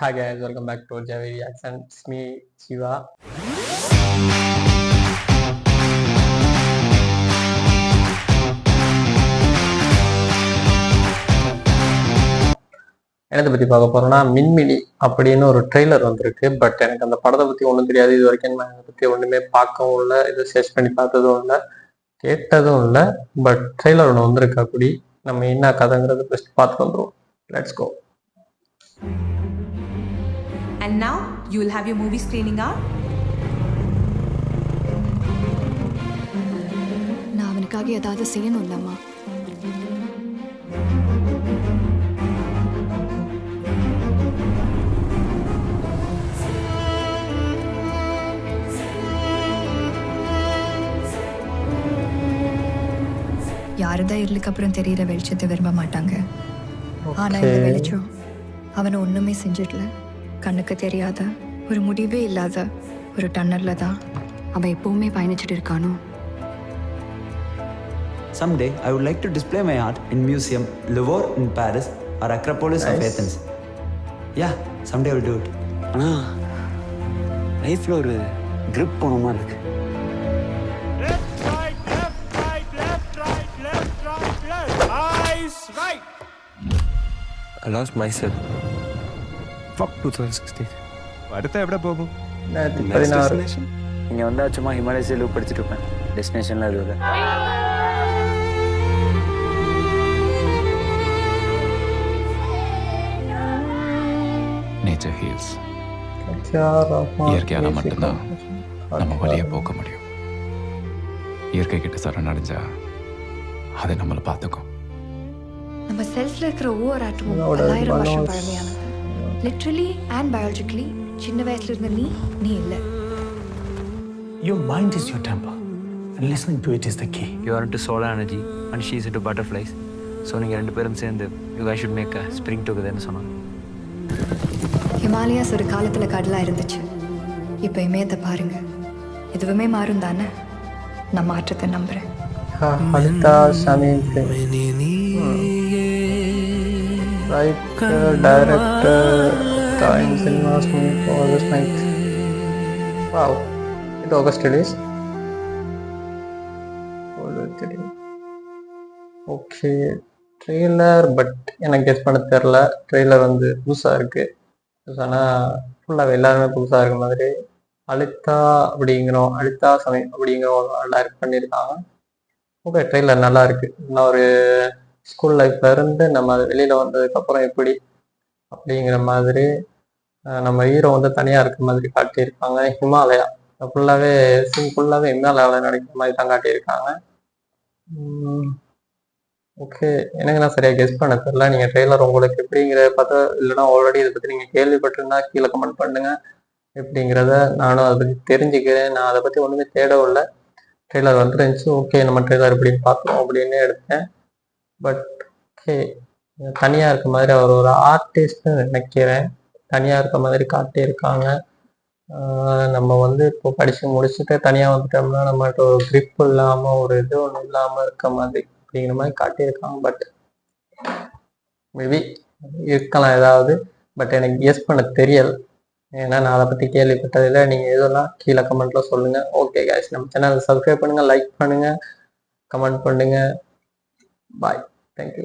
Hi guys, welcome back to Javi Reaction. It's me, Shiva. என்னத்தை பற்றி பார்க்க போகிறோன்னா மின்மினி அப்படின்னு ஒரு ட்ரெய்லர் வந்திருக்கு. பட் எனக்கு அந்த படத்தை பற்றி ஒன்றும் தெரியாது. இது வரைக்கும் நான் அதை பற்றி ஒன்றுமே பார்க்கவும் இல்லை, இதை சர்ச் பண்ணி பார்த்ததும் இல்லை, கேட்டதும் இல்லை. பட் ட்ரெய்லர் ஒன்று வந்திருக்கா கூடி நம்ம என்ன கதைங்கிறது ஃபஸ்ட் பார்த்து வந்துடும். Let's go. And now you will have your movie screening out. நான் அவனுக்காக ஏதாவது செய்யணும் இல்லம்மா. யாருதான் இருளுக்கு அப்புறம் தெரியற வெளிச்சத்தை விரும்ப மாட்டாங்க. ஆனா இந்த வெளிச்சம் அவனை ஒண்ணுமே செஞ்சிடல. கண்ணுக்கு தெரியாத ஒரு முடிவே இல்லாத ஒரு டன்னர்ல தான் அவன் எப்பவுமே பயணிச்சுட்டு இருக்கானோ. Someday I would like to display my art in Museum Louvre in Paris or Acropolis of Athens. Yeah, someday I will do it. ஆனா லைஃப்ல ஒரு grip போன மாதிரி இருக்கு. Left, right, eyes right. I lost myself. Fuck 2016. அடுத்து எവിടെ போகும்? இங்க வந்தா சும்மா ஹிமாலயஸ் லூப் படிச்சுட்டு இருப்பேன். டெஸ்டினேஷன்ல இல்ல. Nature heels. இயற்கையால மட்டும்தான் நம்ம வழியை போக்க முடியும். இயற்கை கிட்ட சரணடைஞ்சா அதை நம்மளை பார்த்துக்கும். நம்ம செல்ஸ்ல இருக்கிற ஒவ்வொரு ஆட்டமும் 1000 வருஷம் பழமையானது. லிட்ரலி அண்ட் பயாலஜிக்கலி சின்ன வயசுல இருந்த நீ இல்லை. Your mind is your temple and listening to it is the key. You are into solar energy and she is into butterflies. So நீங்க ரெண்டு பேரும் சேர்ந்து you guys should make a spring together ன்னு சொன்னாங்க. ஹிமாலயாஸ் ஒரு காலத்துல கடலா இருந்துச்சு. இப்போ இமயத்தை பாருங்க. எதுவுமே மாறும் தானே. நான் மாற்றத்தை நம்புறேன். அனிதா சாமி director time cinemas movie for August 9th. Wow, it August release. Okay, trailer but எனக்கு கெஸ் பண்ண தெரியல. ட்ரெய்லர் வந்து புதுசாக இருக்கு. ஆனால் ஃபுல்லாக எல்லாருமே புதுசாக இருக்க மாதிரி அனிதா சாமி அப்படிங்கிறவங்க டைரக்ட் பண்ணியிருக்காங்க. ஓகே, ட்ரெய்லர் நல்லா இருக்கு. இன்னும் ஒரு ஸ்கூல் லைஃப்ல இருந்து நம்ம அது வெளியில வந்ததுக்கப்புறம் எப்படி அப்படிங்கிற மாதிரி நம்ம ஹீரோ வந்து தனியாக இருக்க மாதிரி காட்டியிருக்காங்க. ஹிமாலயா ஃபுல்லாகவே ஹிமாலயாவில் நடிக்கிற மாதிரி தான் காட்டியிருக்காங்க. ஓகே, எனக்கு நான் சரியாக கெஸ் பண்ண தெரியல. நீங்கள் ட்ரெய்லர் உங்களுக்கு எப்படிங்கிற பார்த்தா, இல்லைன்னா ஆல்ரெடி இதை பற்றி நீங்கள் கேள்விப்பட்டிருந்தா கீழே கமெண்ட் பண்ணுங்க எப்படிங்கிறத. நானும் அதை பற்றி தெரிஞ்சுக்கிறேன். நான் அதை பற்றி ஒன்றுமே தேடவில்லை. ட்ரெய்லர் வந்துருந்துச்சு. ஓகே, நம்ம ட்ரெய்லர் எப்படின்னு பார்க்கலாம் அப்படின்னு எடுத்தேன். பட் ஓகே, தனியாக இருக்க மாதிரி அவர் ஒரு ஆர்டிஸ்ட்னு நினைக்கிறேன். தனியாக இருக்க மாதிரி காட்டியிருக்காங்க. நம்ம வந்து இப்போ படித்து முடிச்சுட்டு தனியாக வந்துட்டோம்னா நம்மகிட்ட ஒரு கிரிப் இல்லாமல் ஒரு இது ஒன்றும் இல்லாமல் இருக்க மாதிரி அப்படிங்கிற மாதிரி காட்டியிருக்காங்க. பட் மேபி இருக்கலாம் ஏதாவது. பட் எனக்கு கெஸ் பண்ண தெரியல. ஏன்னா நான் அதை பற்றி கேள்விப்பட்டதில்லை. நீங்கள் எதெல்லாம் கீழே கமெண்ட்டில் சொல்லுங்கள். ஓகே கைஸ், நம்ம சேனலை சப்ஸ்கிரைப் பண்ணுங்கள், லைக் பண்ணுங்கள், கமெண்ட் பண்ணுங்கள். Bye. Thank you.